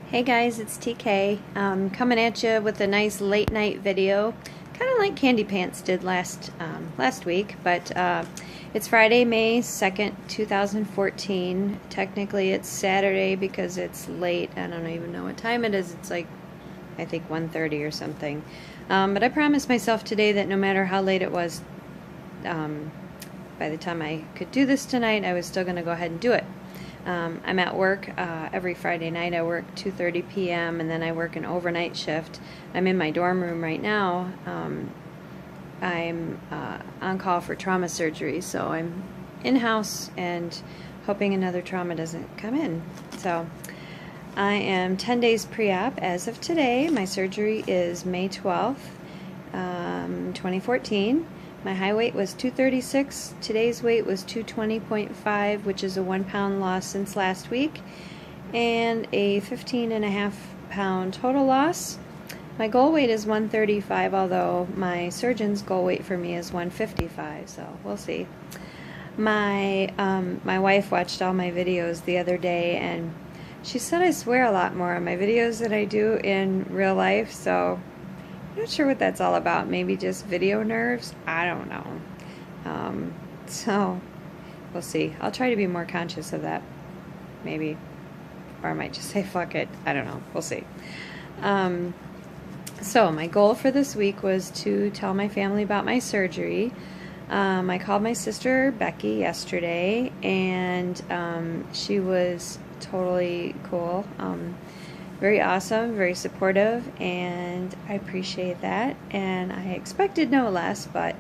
Hey guys, it's TK. Coming at you with a nice late night video, kind of like Candy Pants did last week, but it's Friday, May 2nd, 2014. Technically it's Saturday because it's late. I don't even know what time it is. It's like, I think 1:30 or something. But I promised myself today that no matter how late it was, by the time I could do this tonight, I was still going to go ahead and do it. I'm at work every Friday night. I work 2:30 p.m. and then I work an overnight shift. I'm in my dorm room right now. I'm on call for trauma surgery, so I'm in-house and hoping another trauma doesn't come in. So I am 10 days pre-op as of today. My surgery is May 12th, 2014. My high weight was 236. Today's weight was 220.5, which is a 1 pound loss since last week, and a 15.5 pound total loss. My goal weight is 135, although my surgeon's goal weight for me is 155, so we'll see. My wife watched all my videos the other day, and she said I swear a lot more on my videos than I do in real life, so I'm not sure what that's all about. Maybe just video nerves? I don't know. So we'll see. I'll try to be more conscious of that, maybe. Or I might just say fuck it. I don't know. We'll see. So my goal for this week was to tell my family about my surgery. I called my sister Becky yesterday, and she was totally cool. Very awesome, very supportive, and I appreciate that, and I expected no less, but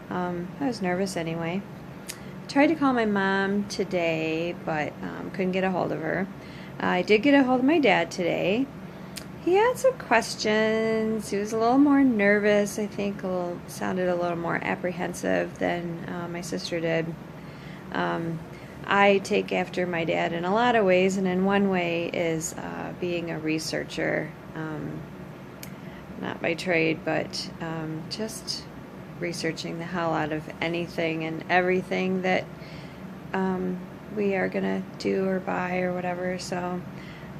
I was nervous anyway. I tried to call my mom today, but couldn't get a hold of her. I did get a hold of my dad today. He had some questions. He was a little more nervous, I think, sounded a little more apprehensive than my sister did. I take after my dad in a lot of ways, and in one way is being a researcher, not by trade, but just researching the hell out of anything and everything that we are going to do or buy or whatever. So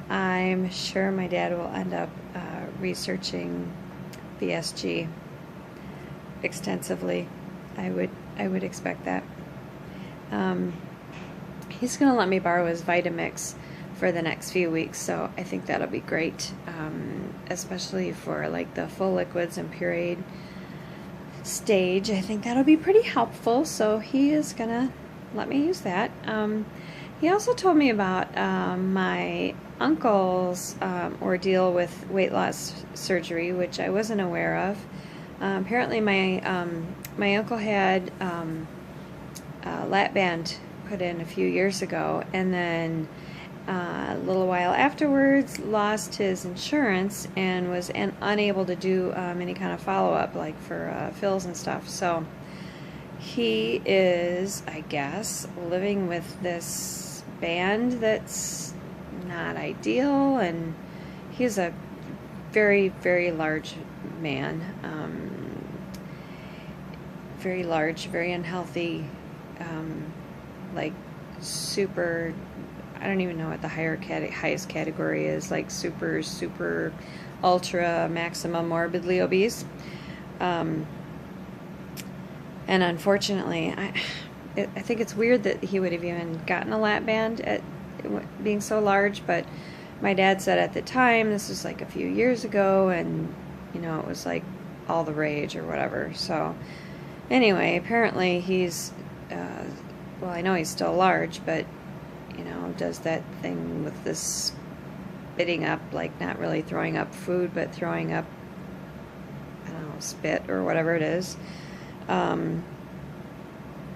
I'm sure my dad will end up researching BSG extensively. I would expect that. He's going to let me borrow his Vitamix for the next few weeks, so I think that'll be great, especially for like the full liquids and pureed stage. I think that'll be pretty helpful, so he is going to let me use that. He also told me about my uncle's ordeal with weight loss surgery, which I wasn't aware of. Apparently my uncle had a lap band put in a few years ago, and then a little while afterwards lost his insurance and was unable to do any kind of follow-up, like for fills and stuff. So he is, I guess, living with this band that's not ideal, and he's a very, very large man, very large, very unhealthy, like super, I don't even know what the highest category is, like super ultra maximum morbidly obese. And unfortunately, I think it's weird that he would have even gotten a lap band at being so large, but my dad said at the time, this was like a few years ago, and you know, it was like all the rage or whatever. So anyway, apparently he's well, I know he's still large, but you know, does that thing with this spitting up, like not really throwing up food, but throwing up, I don't know, spit or whatever it is.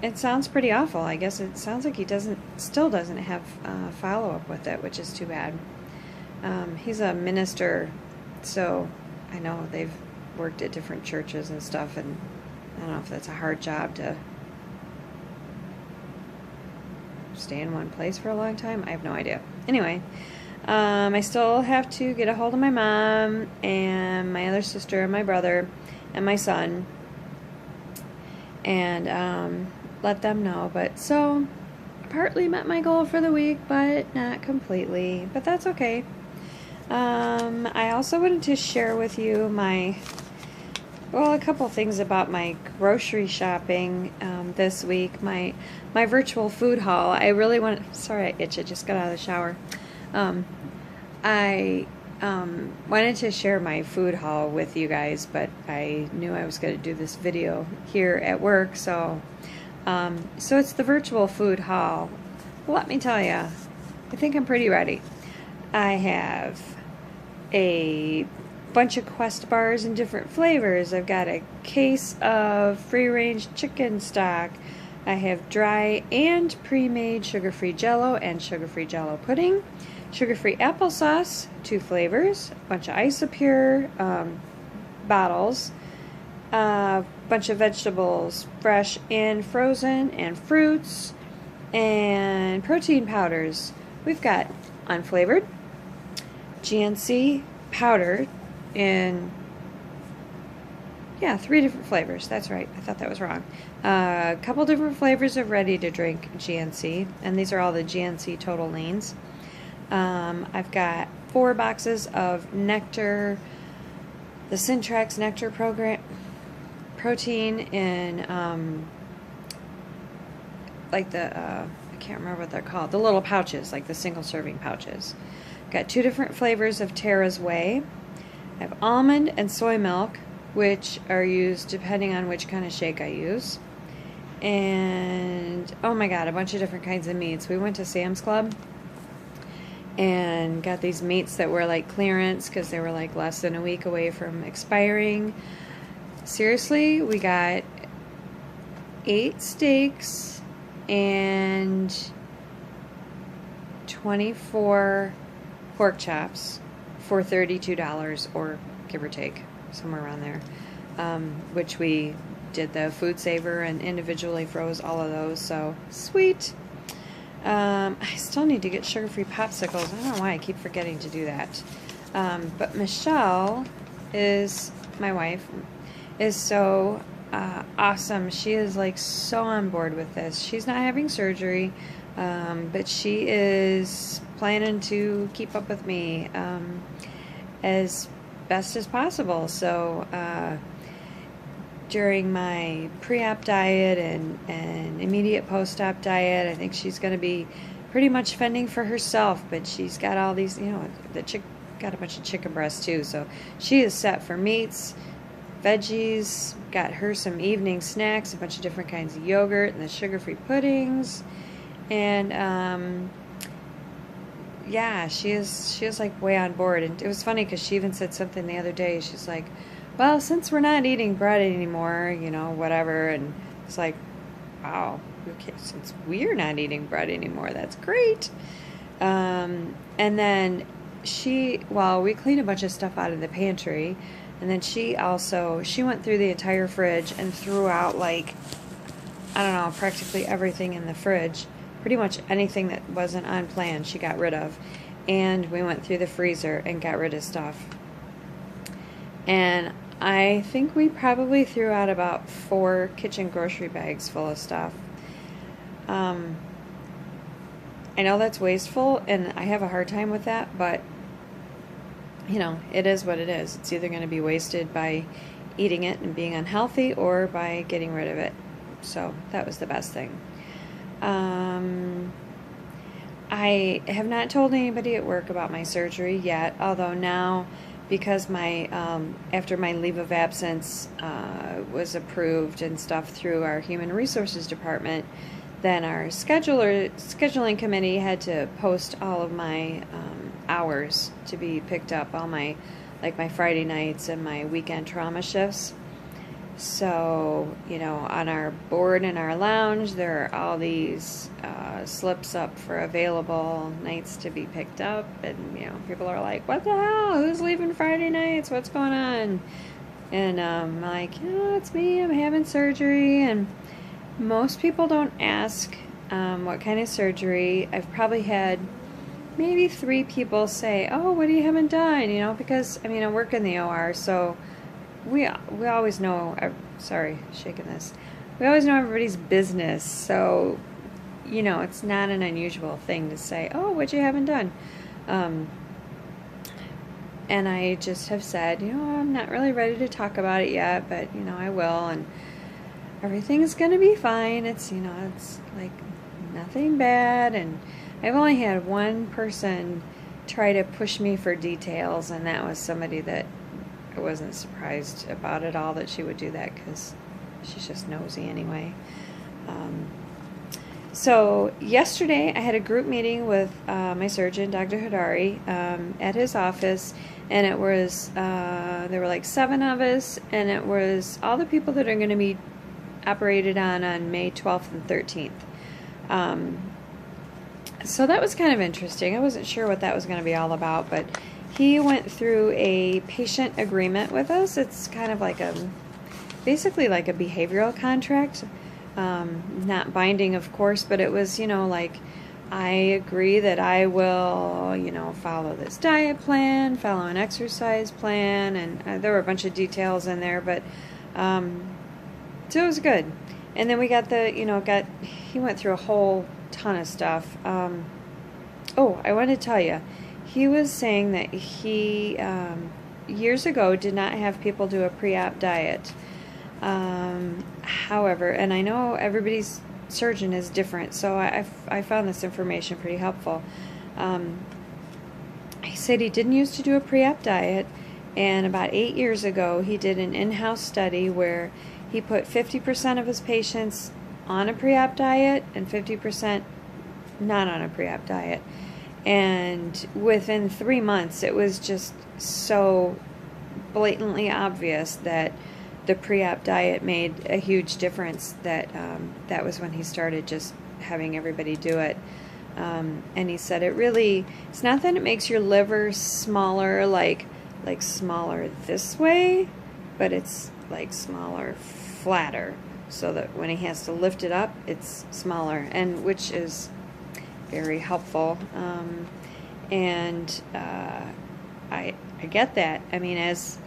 It sounds pretty awful. I guess it sounds like he still doesn't have follow-up with it, which is too bad. He's a minister, so I know they've worked at different churches and stuff, and I don't know if that's a hard job to stay in one place for a long time. I have no idea. Anyway, I still have to get a hold of my mom and my other sister and my brother and my son, and let them know. But so partly met my goal for the week, but not completely, but that's okay. I also wanted to share with you a couple things about my grocery shopping this week. My virtual food haul. I really want. Sorry, I itch. I just got out of the shower. I wanted to share my food haul with you guys, but I knew I was going to do this video here at work, so it's the virtual food haul. Let me tell you, I think I'm pretty ready. I have a bunch of Quest bars in different flavors. I've got a case of free-range chicken stock. I have dry and pre-made sugar-free Jell-O and sugar-free Jell-O pudding. Sugar-free applesauce, 2 flavors. A bunch of Isopure bottles. A bunch of vegetables, fresh and frozen, and fruits. And protein powders. We've got unflavored, GNC powder in 3 different flavors. That's right. I thought that was wrong. A couple different flavors of ready-to-drink GNC, and these are all the GNC Total Leans. I've got 4 boxes of Nectar, the Syntrax Nectar protein in I can't remember what they're called, the little pouches, like the single serving pouches. Got 2 different flavors of Tara's Whey. I have almond and soy milk, which are used depending on which kind of shake I use. And oh my god, a bunch of different kinds of meats. We went to Sam's Club and got these meats that were like clearance because they were like less than a week away from expiring. Seriously, we got 8 steaks and 24 pork chops for $32, or give or take, somewhere around there, which we did the food saver and individually froze all of those, so sweet. I still need to get sugar-free popsicles. I don't know why I keep forgetting to do that. But Michelle, is my wife, is so awesome. She is like so on board with this. She's not having surgery, but she is planning to keep up with me as best as possible. So during my pre-op diet and immediate post-op diet, I think she's going to be pretty much fending for herself, but she's got all these, got a bunch of chicken breasts too, so she is set for meats, veggies, got her some evening snacks, a bunch of different kinds of yogurt and the sugar-free puddings, and yeah, she is like way on board. And it was funny because she even said something the other day. She's like, well, since we're not eating bread anymore, whatever, and it's like, wow, okay, since we're not eating bread anymore, that's great. And then we cleaned a bunch of stuff out of the pantry, and then she went through the entire fridge and threw out, like, I don't know, practically everything in the fridge. Pretty much anything that wasn't on plan she got rid of. And we went through the freezer and got rid of stuff. And I think we probably threw out about 4 kitchen grocery bags full of stuff. I know that's wasteful, and I have a hard time with that, but it is what it is. It's either going to be wasted by eating it and being unhealthy, or by getting rid of it. So that was the best thing. I have not told anybody at work about my surgery yet, although now, because after my leave of absence was approved and stuff through our Human Resources Department, then our scheduling committee had to post all of my hours to be picked up, all my Friday nights and my weekend trauma shifts. So, on our board in our lounge, there are all these slips up for available nights to be picked up, and, people are like, what the hell? Who's leaving Friday nights? What's going on? And I'm like, it's me. I'm having surgery. And most people don't ask what kind of surgery. I've probably had maybe 3 people say, oh, what do you haven't done? Because, I work in the OR, so we always know, sorry, shaking this. We always know everybody's business, so, it's not an unusual thing to say, oh, what you haven't done. And I just have said, I'm not really ready to talk about it yet, but, I will, and everything's going to be fine. It's, it's like nothing bad, and I've only had one person try to push me for details, and that was somebody that I wasn't surprised about at all that she would do that, because she's just nosy anyway. So yesterday I had a group meeting with my surgeon, Dr. Hadari, at his office, and it was, there were like 7 of us, and it was all the people that are going to be operated on May 12th and 13th. So that was kind of interesting. I wasn't sure what that was going to be all about, but he went through a patient agreement with us. It's kind of like basically like a behavioral contract. Not binding, of course, but it was, like, I agree that I will, follow this diet plan, follow an exercise plan, and there were a bunch of details in there, but, so it was good. And then we got he went through a whole ton of stuff. Oh, I want to tell you, he was saying that he, years ago, did not have people do a pre-op diet. However, and I know everybody's surgeon is different, so I found this information pretty helpful. He said he didn't used to do a pre-op diet, and about 8 years ago he did an in-house study where he put 50% of his patients on a pre-op diet and 50% not on a pre-op diet. And within 3 months it was just so blatantly obvious that the pre-op diet made a huge difference, that that was when he started just having everybody do it. And he said it's not that it makes your liver smaller, like smaller this way, but it's like smaller, flatter, so that when he has to lift it up, it's smaller, and which is very helpful. And I get that. I mean, as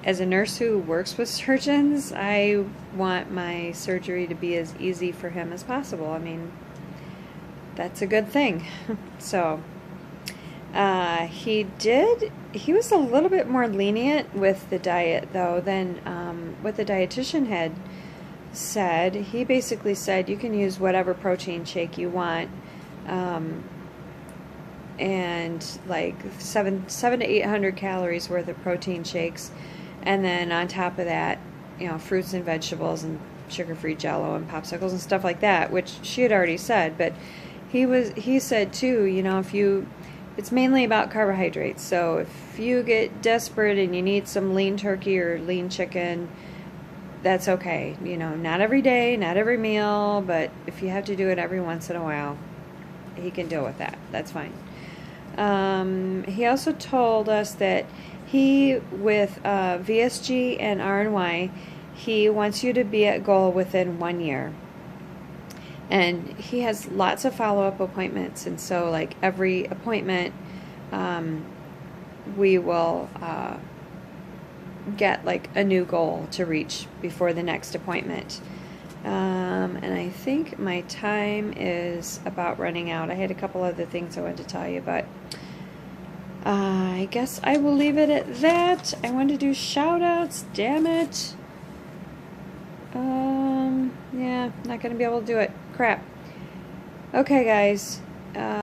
a nurse who works with surgeons, I want my surgery to be as easy for him as possible. I mean, that's a good thing. So, he was a little bit more lenient with the diet, though, than what the dietitian had said. He basically said you can use whatever protein shake you want, and like 700 to 800 calories worth of protein shakes. And then on top of that, fruits and vegetables and sugar-free Jell-O and popsicles and stuff like that, which she had already said. But he said too, it's mainly about carbohydrates. So if you get desperate and you need some lean turkey or lean chicken, that's okay. Not every day, not every meal, but if you have to do it every once in a while, he can deal with that. That's fine. He also told us that with VSG and RNY, he wants you to be at goal within 1 year. And he has lots of follow-up appointments, and so like every appointment, we will get like a new goal to reach before the next appointment. And I think my time is about running out. I had a couple other things I wanted to tell you, but I guess I will leave it at that. I want to do shout outs, damn it. Yeah, not going to be able to do it. Crap. Okay, guys.